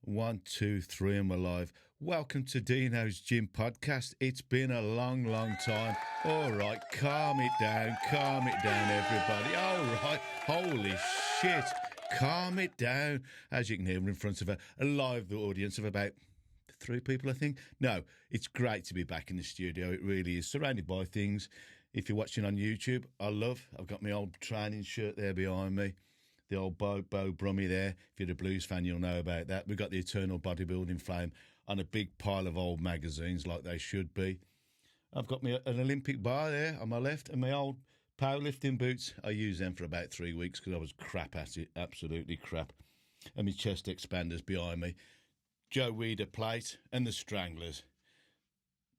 1, 2, 3, and we're live. Welcome to Dino's Gym Podcast. It's been a long, long time. All right, calm it down, everybody. All right, holy shit, calm it down. As you can hear, we're in front of a live audience of about 3 people, I think. No, it's great to be back in the studio. It really is. Surrounded by things. If you're watching on YouTube, I've got my old training shirt there behind me. The old Bo Brummie there. If you're a blues fan, you'll know about that. We've got the Eternal Bodybuilding Flame on a big pile of old magazines like they should be. I've got an Olympic bar there on my left and my old powerlifting boots. I used them for about 3 weeks because I was crap at it, absolutely crap. And my chest expanders behind me. Joe Weider plate and the Stranglers.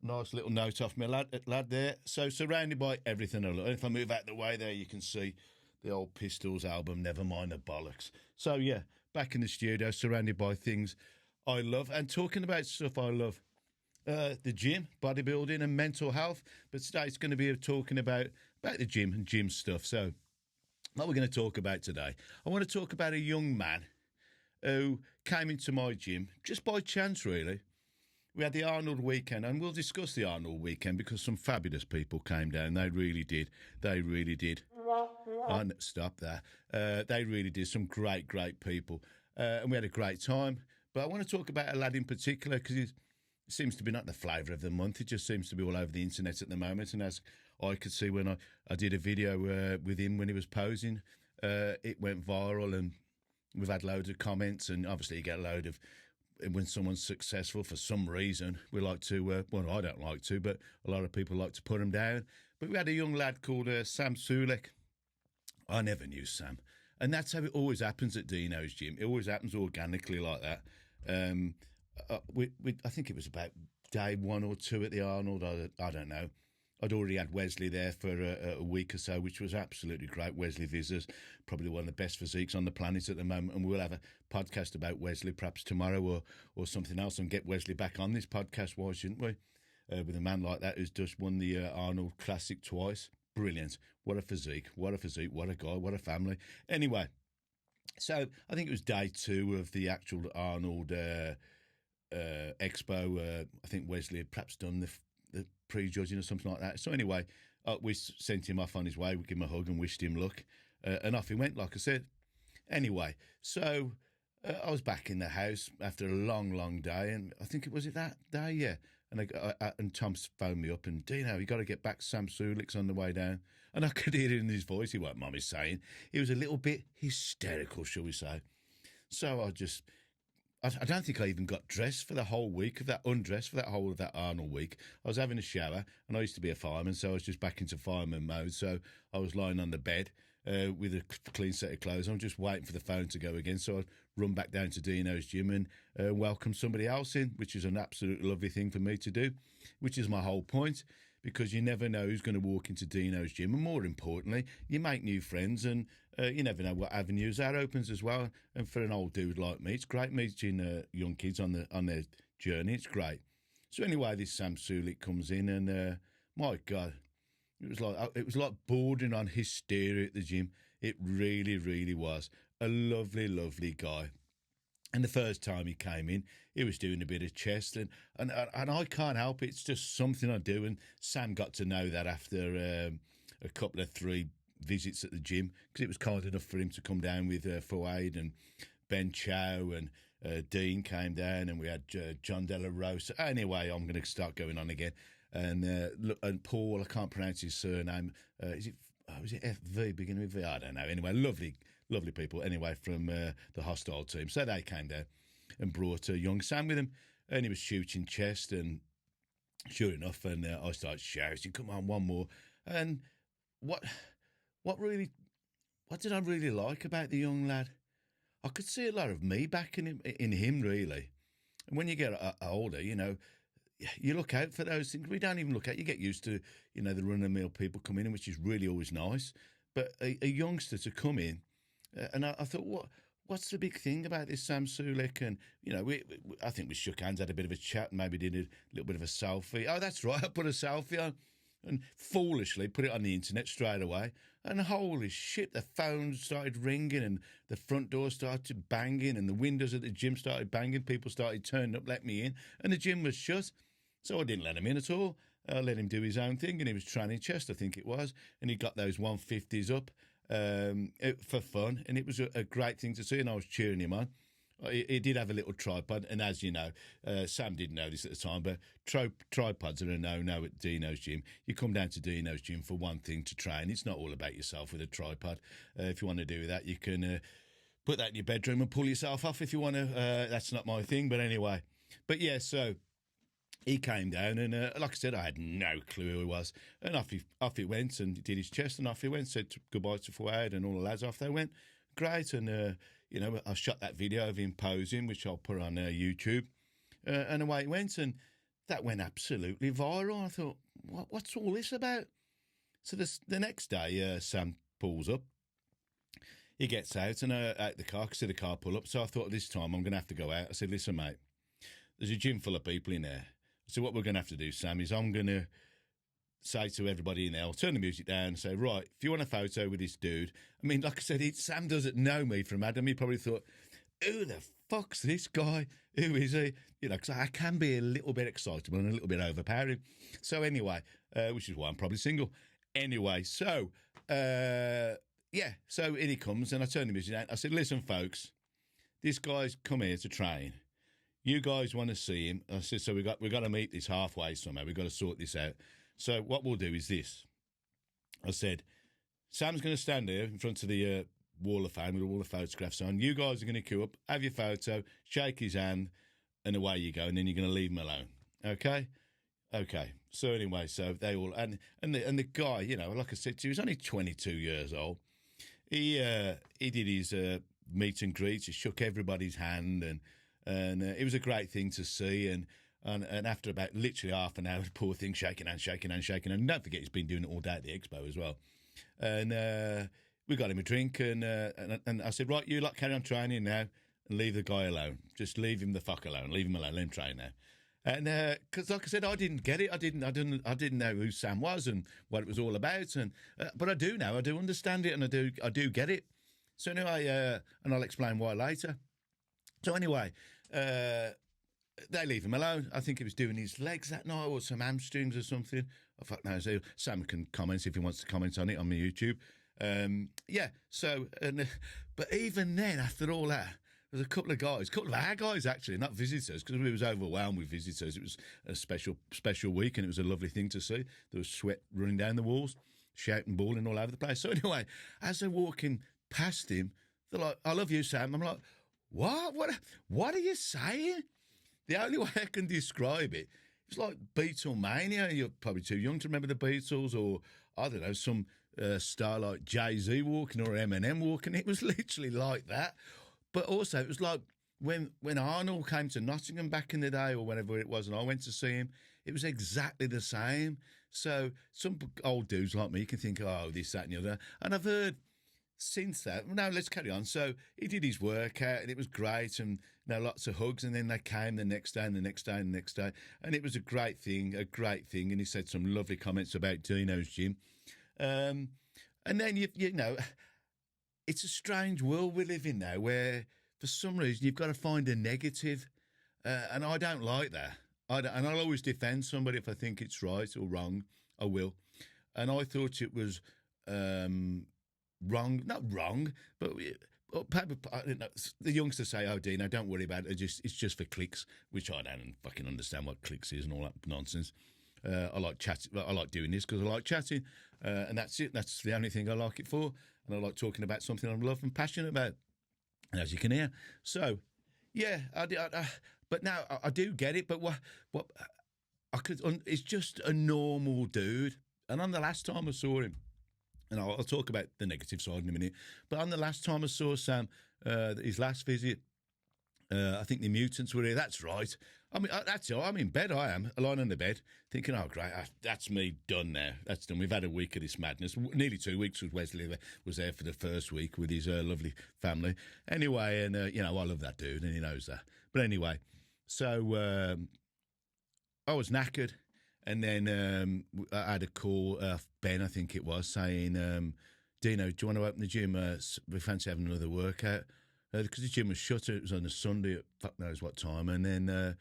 Nice little note off my lad there. So surrounded by everything I love. And if I move out the way there, you can see the old Pistols album, Never Mind the Bollocks. So, yeah, back in the studio, surrounded by things I love and talking about stuff I love. The gym, bodybuilding and mental health. But today it's going to be talking about the gym and gym stuff. So, what we're going to talk about today, I want to talk about a young man who came into my gym just by chance, really. We had the Arnold weekend, and we'll discuss the Arnold weekend because some fabulous people came down. They really did. They really did. Stop there. They really did. Some great people. And we had a great time. But I want to talk about a lad in particular because he seems to be not the flavour of the month. It just seems to be all over the internet at the moment. And as I could see when I did a video with him when he was posing, it went viral and we've had loads of comments. And obviously you get a load of... When someone's successful for some reason, we like to, well, I don't like to, but a lot of people like to put them down. But we had a young lad called Sam Sulek. I never knew Sam. And that's how it always happens at Dino's Gym. It always happens organically like that. I think it was about day 1 or 2 at the Arnold. I don't know. I'd already had Wesley there for a week or so, which was absolutely great. Wesley Vissers, probably one of the best physiques on the planet at the moment. And we'll have a podcast about Wesley perhaps tomorrow or something else and get Wesley back on this podcast, why shouldn't we? With a man like that who's just won the Arnold Classic twice. Brilliant. What a physique, what a guy, what a family. Anyway, so I think it was day 2 of the actual Arnold Expo. I think Wesley had perhaps done the pre-judging or something like that. So anyway, we sent him off on his way. We gave him a hug and wished him luck. And off he went, like I said. Anyway, so I was back in the house after a long day. And I think it was that day, yeah. And Tom phoned me up and, Dino, you got to get back. Sam Sulek's on the way down. And I could hear it in his voice. He what Mum is saying. He was a little bit hysterical, shall we say. So I don't think I even got dressed for the whole week of that, undressed for that whole of that Arnold week. I was having a shower, and I used to be a fireman, so I was just back into fireman mode. So I was lying on the bed with a clean set of clothes. I'm just waiting for the phone to go again. So I'd run back down to Dino's Gym and welcome somebody else in, which is an absolutely lovely thing for me to do, which is my whole point, because you never know who's going to walk into Dino's Gym. And more importantly, you make new friends and you never know what avenues that opens as well. And for an old dude like me, it's great meeting young kids on their journey. It's great. So anyway, this Sam Sulek comes in and my God, it was like bordering on hysteria at the gym. It really was. A lovely guy. And the first time he came in, he was doing a bit of chest, and I can't help it. It's just something I do. And Sam got to know that after a couple of 3 visits at the gym, because it was kind enough for him to come down with Fouad and Ben Chow and Dean came down, and we had John De La Rosa. Anyway, I'm going to start going on again. And Paul, I can't pronounce his surname. Was it FV, beginning with V? I don't know. Anyway, lovely people. Anyway, from the hostile team. So they came down and brought young Sam with him. And he was shooting chest. And sure enough, and I started shouting, come on, one more. And what did I really like about the young lad? I could see a lot of me back in him, really. And when you get older, you know, you look out for those things. We don't even look out. You get used to, you know, the run-of-the-mill people coming in, which is really always nice. But a youngster to come in, and I thought, what's the big thing about this Sam Sulek? And, you know, I think we shook hands, had a bit of a chat, and maybe did a little bit of a selfie. Oh, that's right, I put a selfie on. and foolishly put it on the internet straight away. And holy shit, the phone started ringing and the front door started banging and the windows at the gym started banging. People started turning up, let me in, and the gym was shut. So I didn't let him in at all. I let him do his own thing, and he was training chest, I think it was, and he got those 150s up for fun, and it was a great thing to see, and I was cheering him on. He did have a little tripod, and as you know, Sam didn't know this at the time, but tripods are a no-no at Dinos Gym. You come down to Dinos Gym for one thing, to train. It's not all about yourself with a tripod. If you want to do that, you can put that in your bedroom and pull yourself off if you want to. That's not my thing, but anyway. But yeah, so he came down, and like I said, I had no clue who he was. And off he went and did his chest, and off he went, said goodbye to Fuad and all the lads. Off they went. Great. And, you know, I shot that video of him posing, which I'll put on YouTube. And away it went, and that went absolutely viral. I thought, what's all this about? So the next day, Sam pulls up. He gets out and out the car, I could see the car pull up. So I thought, this time I'm going to have to go out. I said, listen, mate, there's a gym full of people in there. So what we're going to have to do, Sam, is I'm going to say to everybody in there, I'll turn the music down and say, right, if you want a photo with this dude, I mean, like I said, Sam doesn't know me from Adam. He probably thought, who the fuck's this guy? Who is he? You know, because I can be a little bit excitable and a little bit overpowering. So anyway, which is why I'm probably single. Anyway, so, yeah, so in he comes, and I turn the music down. I said, listen, folks, this guy's come here to train. You guys want to see him. I said, so we've got to meet this halfway somehow. We've got to sort this out. So what we'll do is this. I said, Sam's going to stand here in front of the wall of fame with all the photographs on. You guys are going to queue up, have your photo, shake his hand, and away you go. And then you're going to leave him alone. Okay? Okay. So anyway, so they all, and the guy, you know, like I said to you, he was only 22 years old. He did his meet and greet. He shook everybody's hand, and it was a great thing to see. And after about literally half an hour, the poor thing shaking hands. And don't forget, he's been doing it all day at the expo as well. And we got him a drink, and I said, right, you lot carry on training now and leave the guy alone. Just leave him the fuck alone. Leave him alone. Let him train now. And because, like I said, I didn't get it. I didn't know who Sam was and what it was all about. And but I do now. I do understand it, and I do get it. So anyway, and I'll explain why later. So anyway, they leave him alone. I think he was doing his legs that night, or some hamstrings or something. I fuck knows. Sam can comment if he wants to comment on it on my YouTube. Yeah. So, but even then, after all that, there's a couple of our guys actually, not visitors, because we was overwhelmed with visitors. It was a special week, and it was a lovely thing to see. There was sweat running down the walls, shouting, bawling all over the place. So anyway, as they're walking past him, they're like, "I love you, Sam." I'm like, "What are you saying?" The only way I can describe it, it's like Beatlemania. You're probably too young to remember the Beatles, or I don't know, some star like Jay-Z walking or Eminem walking. It was literally like that. But also, it was like when Arnold came to Nottingham back in the day, or whenever it was, and I went to see him, it was exactly the same. So some old dudes like me can think, oh, this, that, and the other. And I've heard since that, no, let's carry on. So he did his workout, and it was great, and lots of hugs, and then they came the next day and the next day and the next day, and it was a great thing. And he said some lovely comments about Dino's gym. And then, you know, it's a strange world we live in now, where for some reason you've got to find a negative, and I don't like that. And I'll always defend somebody if I think it's right or wrong. I will. And I thought it was wrong, not wrong, but I don't know. The youngsters say, "Oh, Dino, don't worry about it. It's just for clicks," which I don't fucking understand what clicks is and all that nonsense. I like chatting. I like doing this because I like chatting, and that's it. That's the only thing I like it for. And I like talking about something I love and passionate about, and as you can hear. So, yeah, but now I do get it. But what I could, it's just a normal dude. And on the last time I saw him, and I'll talk about the negative side in a minute, but on the last time I saw Sam, his last visit, I think the mutants were here. That's right. I mean, that's all. I'm in bed. I am lying on the bed, thinking, "Oh, great, that's me done now. That's done. We've had a week of this madness. Nearly 2 weeks. Was Wesley was there for the first week with his lovely family. Anyway, and you know, I love that dude, and he knows that. But anyway, so I was knackered, And then I had a call, Ben, I think it was, saying, Dino, do you want to open the gym? We fancy having another workout. Because the gym was shut. It was on a Sunday at fuck knows what time. And then,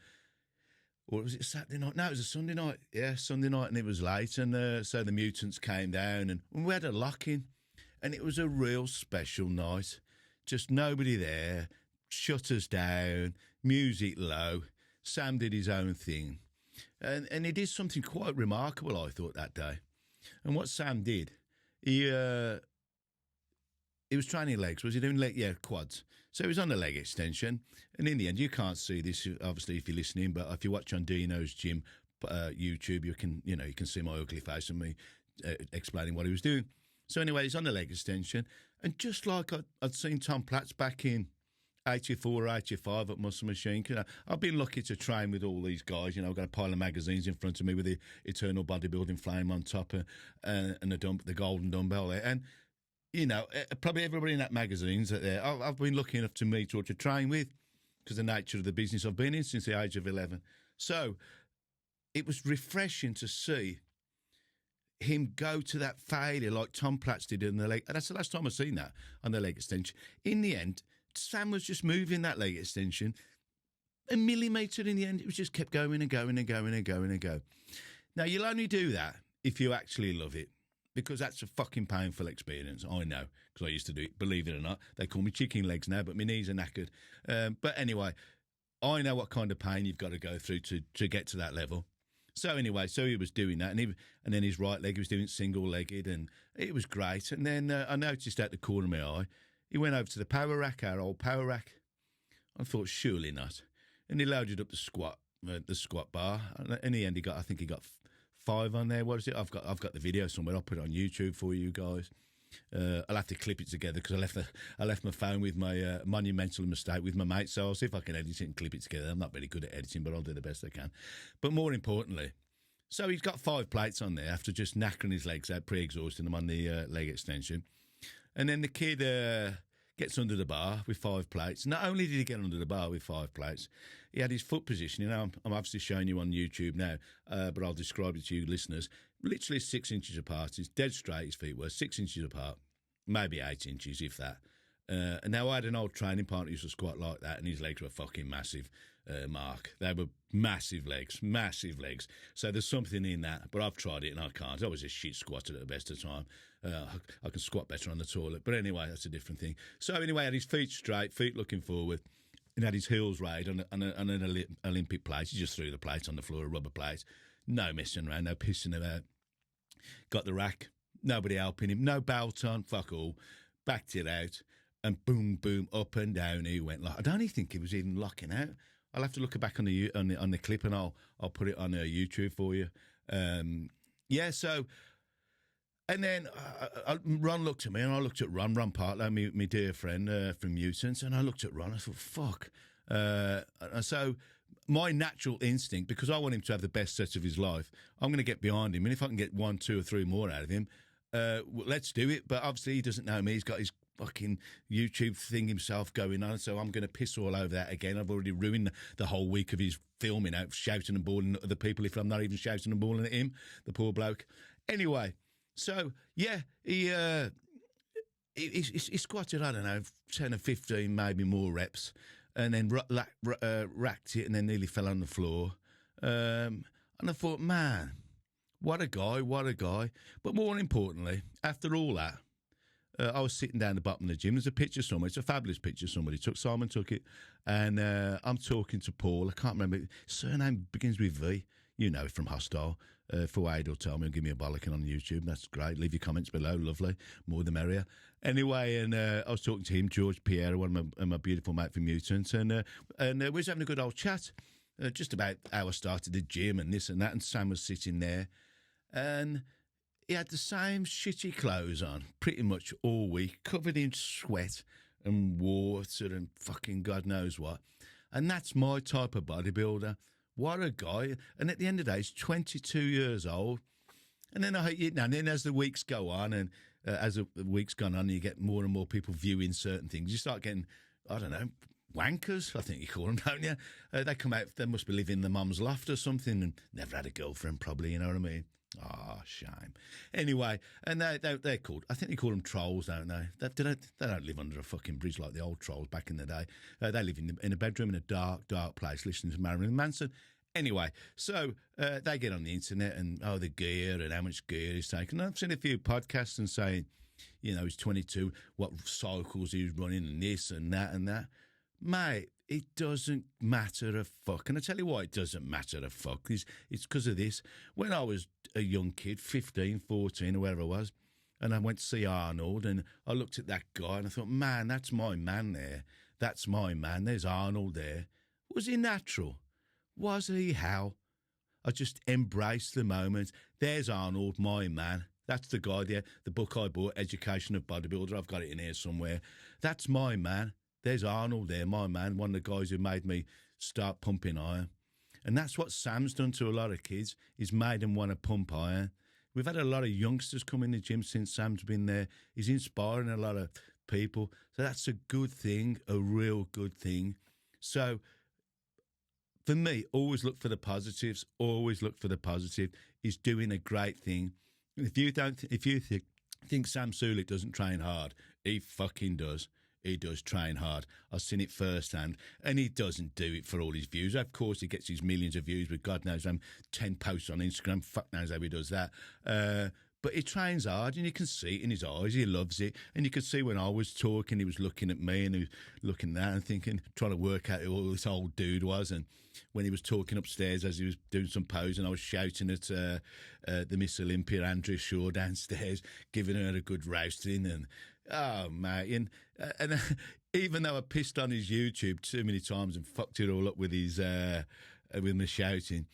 or was it Saturday night? No, it was a Sunday night. Yeah, Sunday night, and it was late. And so the mutants came down, and we had a lock-in. And it was a real special night. Just nobody there, shutters down, music low. Sam did his own thing. And he did something quite remarkable, I thought, that day. And what Sam did, he was training legs. Was he doing quads? So he was on the leg extension. And in the end, you can't see this, obviously, if you're listening, but if you watch on Dino's Gym YouTube, you can see my ugly face and me explaining what he was doing. So anyway, he's on the leg extension. And just like I'd seen Tom Platts back in 84 or 85 at Muscle Machine. I've been lucky to train with all these guys. I've got a pile of magazines in front of me with the Eternal Bodybuilding Flame on top and the golden dumbbell there. And, probably everybody in that magazine's there. I've been lucky enough to meet or to train with because of the nature of the business I've been in since the age of 11. So it was refreshing to see him go to that failure like Tom Platts did in the leg. That's the last time I've seen that on the leg extension. In the end, Sam was just moving that leg extension a millimetre in the end. It was just kept going and going and going and going and going. Now, you'll only do that if you actually love it, because that's a fucking painful experience. I know, because I used to do it, believe it or not. They call me chicken legs now, but my knees are knackered. But anyway, I know what kind of pain you've got to go through to get to that level. So anyway, he was doing that, and then his right leg, he was doing single-legged, and it was great. And then I noticed at the corner of my eye, he went over to the power rack, our old power rack. I thought, surely not. And he loaded up the squat bar. And in the end, I think he got 5 on there. What is it? I've got the video somewhere. I'll put it on YouTube for you guys. I'll have to clip it together because I left my phone with my monumental mistake with my mate. So I'll see if I can edit it and clip it together. I'm not very good at editing, but I'll do the best I can. But more importantly, so he's got 5 plates on there after just knackering his legs out, pre-exhausting them on the leg extension. And then the kid gets under the bar with 5 plates. Not only did he get under the bar with 5 plates, he had his foot position. I'm obviously showing you on YouTube now, but I'll describe it to you listeners. Literally 6 inches apart. He's dead straight, his feet were 6 inches apart, maybe 8 inches, if that. And now I had an old training partner who used to squat like that, and his legs were fucking massive, Mark. They were massive legs. So there's something in that, but I've tried it and I can't. I was a shit squatter at the best of time. I can squat better on the toilet. But anyway, that's a different thing. So anyway, I had his feet straight, feet looking forward, and had his heels raised on an Olympic plate. He just threw the plate on the floor, a rubber plate. No messing around, no pissing about. Got the rack, nobody helping him, no belt on, fuck all. Backed it out, and boom, boom, up and down he went. I don't even think he was even locking out. I'll have to look back on the clip, and I'll put it on YouTube for you. So, and then Ron looked at me, and I looked at Ron Partlow, my dear friend from Mutants, and I looked at Ron. I thought, fuck. So my natural instinct, because I want him to have the best set of his life, I'm going to get behind him, and if I can get 1, 2, or 3 more out of him, let's do it. But obviously he doesn't know me. He's got his fucking YouTube thing himself going on, so I'm going to piss all over that again. I've already ruined the whole week of his filming out, shouting and bawling at other people if I'm not even shouting and bawling at him, the poor bloke. Anyway, so yeah, he squatted, I don't know, 10 or 15, maybe more reps, and then racked it and then nearly fell on the floor. And I thought, man, what a guy. But more importantly, after all that, I was sitting down the bottom of the gym. There's a picture somewhere. It's a fabulous picture somebody took. Simon took it. And I'm talking to Paul. I can't remember. His surname begins with V. You know, from Hostile. Fawad will tell me and give me a bollocking on YouTube. That's great. Leave your comments below. Lovely. More the merrier. Anyway, and I was talking to him, George Pierre, one of my beautiful mate from Mutants. And we was having a good old chat just about how I started the gym and this and that. And Sam was sitting there. And he had the same shitty clothes on pretty much all week, covered in sweat and water and fucking God knows what. And that's my type of bodybuilder. What a guy. And at the end of the day, he's 22 years old. And then and then as the weeks go on and as the weeks gone on, you get more and more people viewing certain things. You start getting, I don't know, wankers, I think you call them, don't you? They come out, they must be living in the mum's loft or something and never had a girlfriend probably, you know what I mean? Oh, shame. Anyway, and they're called, I think they call them trolls, don't they? They don't live under a fucking bridge like the old trolls back in the day. They live in a bedroom in a dark, dark place listening to Marilyn Manson. Anyway, so they get on the internet and, the gear and how much gear he's taken. I've seen a few podcasts and saying, he's 22, what cycles he's running and this and that and that. Mate, it doesn't matter a fuck. And I tell you why it doesn't matter a fuck. It's because of this. When I was a young kid, 15, 14 or wherever I was, and I went to see Arnold and I looked at that guy and I thought, man, that's my man there. That's my man. There's Arnold there. Was he natural? Was he how? I just embraced the moment. There's Arnold, my man. That's the guy there. The book I bought, Education of Bodybuilder. I've got it in here somewhere. That's my man. There's Arnold there, my man, one of the guys who made me start pumping iron. And that's what Sam's done to a lot of kids. He's made them want to pump iron. We've had a lot of youngsters come in the gym since Sam's been there. He's inspiring a lot of people. So that's a good thing, a real good thing. So for me, always look for the positives. Always look for the positive. He's doing a great thing. If you think Sam Sulek doesn't train hard, he fucking does. He does train hard. I've seen it firsthand. And he doesn't do it for all his views. Of course, he gets his millions of views with God knows 10 posts on Instagram. Fuck knows how he does that. But he trains hard, and you can see it in his eyes. He loves it. And you could see when I was talking, he was looking at me, and he was looking at that and thinking, trying to work out who this old dude was. And when he was talking upstairs as he was doing some posing, I was shouting at the Miss Olympia, Andrea Shaw, downstairs, giving her a good roasting. And, oh, mate. And even though I pissed on his YouTube too many times and fucked it all up with his with my shouting,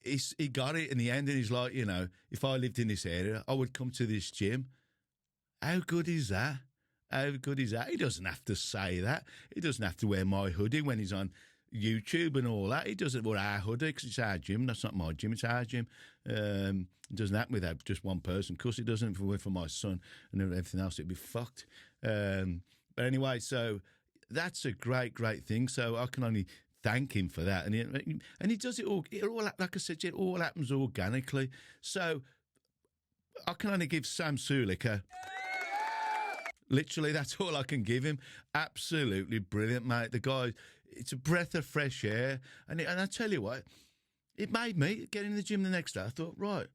he got it in the end, and he's like, if I lived in this area, I would come to this gym. How good is that? How good is that? He doesn't have to say that. He doesn't have to wear my hoodie when he's on YouTube and all that. He doesn't wear our hoodie because it's our gym. That's not my gym, it's our gym. It doesn't happen without just one person. Of course, it doesn't for my son and everything else. It'd be fucked. But anyway, so that's a great, great thing. So I can only thank him for that. And he does it all, like I said, it all happens organically. So I can only give Sam Sulek literally, that's all I can give him. Absolutely brilliant, mate. The guy, it's a breath of fresh air. And I tell you what, it made me get in the gym the next day. I thought, right,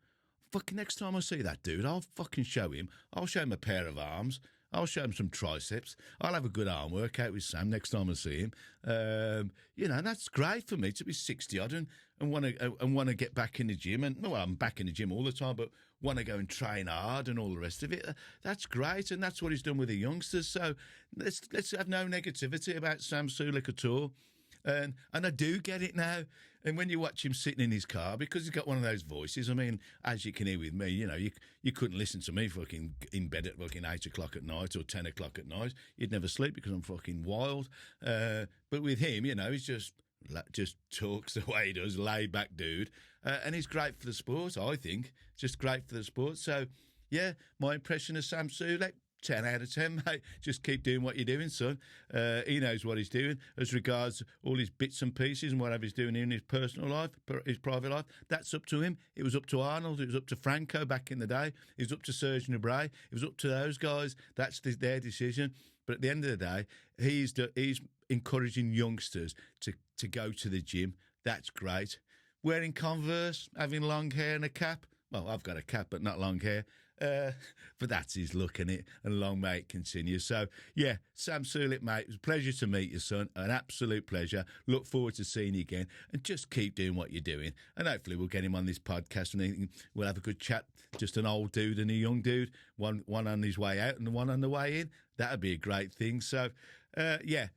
fucking next time I see that dude, I'll fucking show him. I'll show him a pair of arms. I'll show him some triceps. I'll have a good arm workout with Sam next time I see him. And that's great for me to be 60-odd and want to get back in the gym. And well, I'm back in the gym all the time, but want to go and train hard and all the rest of it. That's great, and that's what he's done with the youngsters. So let's have no negativity about Sam Sulek at all. And I do get it now. And when you watch him sitting in his car, because he's got one of those voices, I mean, as you can hear with me, you couldn't listen to me fucking in bed at fucking 8 o'clock at night or 10 o'clock at night. You'd never sleep because I'm fucking wild. But with him, he's just talks the way he does, laid back dude. And he's great for the sport, I think. Just great for the sport. So, yeah, my impression of Sam Sulek, 10 out of 10, mate. Just keep doing what you're doing, son. He knows what he's doing. As regards all his bits and pieces and whatever he's doing in his personal life, his private life, that's up to him. It was up to Arnold. It was up to Franco back in the day. It was up to Serge Nubret. It was up to those guys. That's their decision. But at the end of the day, he's encouraging youngsters to go to the gym. That's great. Wearing Converse, having long hair and a cap. Well, I've got a cap, but not long hair. But that's his look in it, and long may it continue. So, yeah, Sam Sulek, mate, it was a pleasure to meet you, son. An absolute pleasure. Look forward to seeing you again, and just keep doing what you're doing. And hopefully we'll get him on this podcast, and we'll have a good chat. Just an old dude and a young dude, one on his way out and one on the way in. That would be a great thing. So, yeah,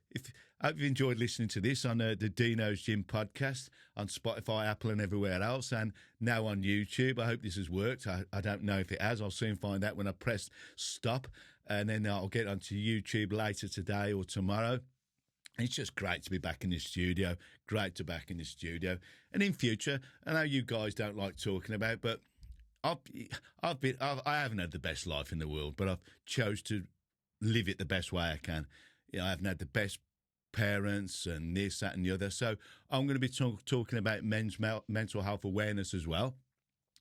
I hope you've enjoyed listening to this on the Dinos Gym podcast on Spotify, Apple and everywhere else, and now on YouTube. I hope this has worked. I don't know if it has. I'll soon find out when I press stop, and then I'll get onto YouTube later today or tomorrow. It's just great to be back in the studio. Great to be back in the studio. And in future, I know you guys don't like talking about, but I haven't had the best life in the world, but I've chose to live it the best way I can. I haven't had the best parents and this, that, and the other. So I'm going to be talking about mental health awareness as well.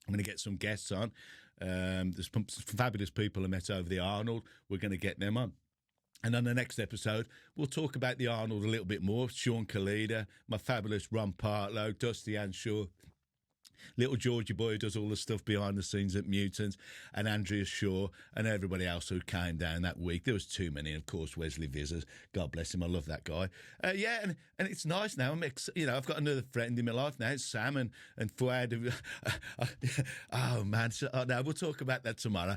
I'm going to get some guests on. There's some fabulous people I met over the Arnold. We're going to get them on. And on the next episode, we'll talk about the Arnold a little bit more. Sean Kalida, my fabulous Ron Partlow, Dusty Anshaw, little Georgie boy who does all the stuff behind the scenes at Mutants, and Andrea Shaw, and everybody else who came down that week. There was too many, of course. Wesley Vizers, God bless him, I love that guy. And it's nice now. I've got another friend in my life now, Sam and Fuad. Oh man, no, we'll talk about that tomorrow.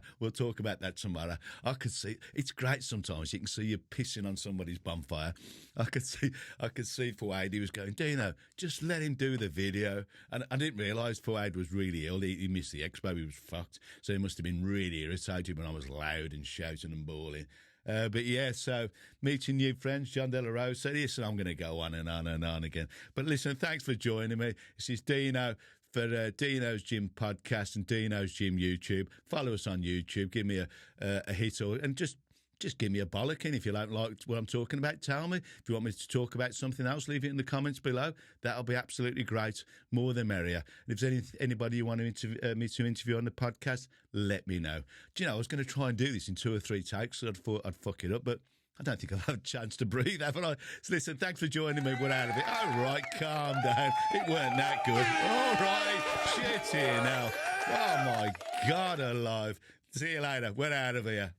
I could see it's great sometimes. You can see you pissing on somebody's bonfire. I could see Fuad. He was going, Dino, just let him do the video, and I didn't realise Fuad was really ill. He missed the expo. He was fucked. So he must have been really irritated when I was loud and shouting and bawling. But yeah, so meeting new friends, John De La Rose. So listen, I'm going to go on and on and on again. But listen, thanks for joining me. This is Dino for Dino's Gym Podcast and Dino's Gym YouTube. Follow us on YouTube. Give me a hit and just give me a bollocking. If you don't like what I'm talking about, tell me. If you want me to talk about something else, leave it in the comments below. That'll be absolutely great. More the merrier. And if there's anybody you want me to interview on the podcast, let me know. Do you know, I was going to try and do this in 2 or 3 takes, so I thought I'd fuck it up, but I don't think I'll have a chance to breathe, haven't I? So listen, thanks for joining me. We're out of it. All right, calm down. It weren't that good. All right, shit here now. Oh, my God alive. See you later. We're out of here.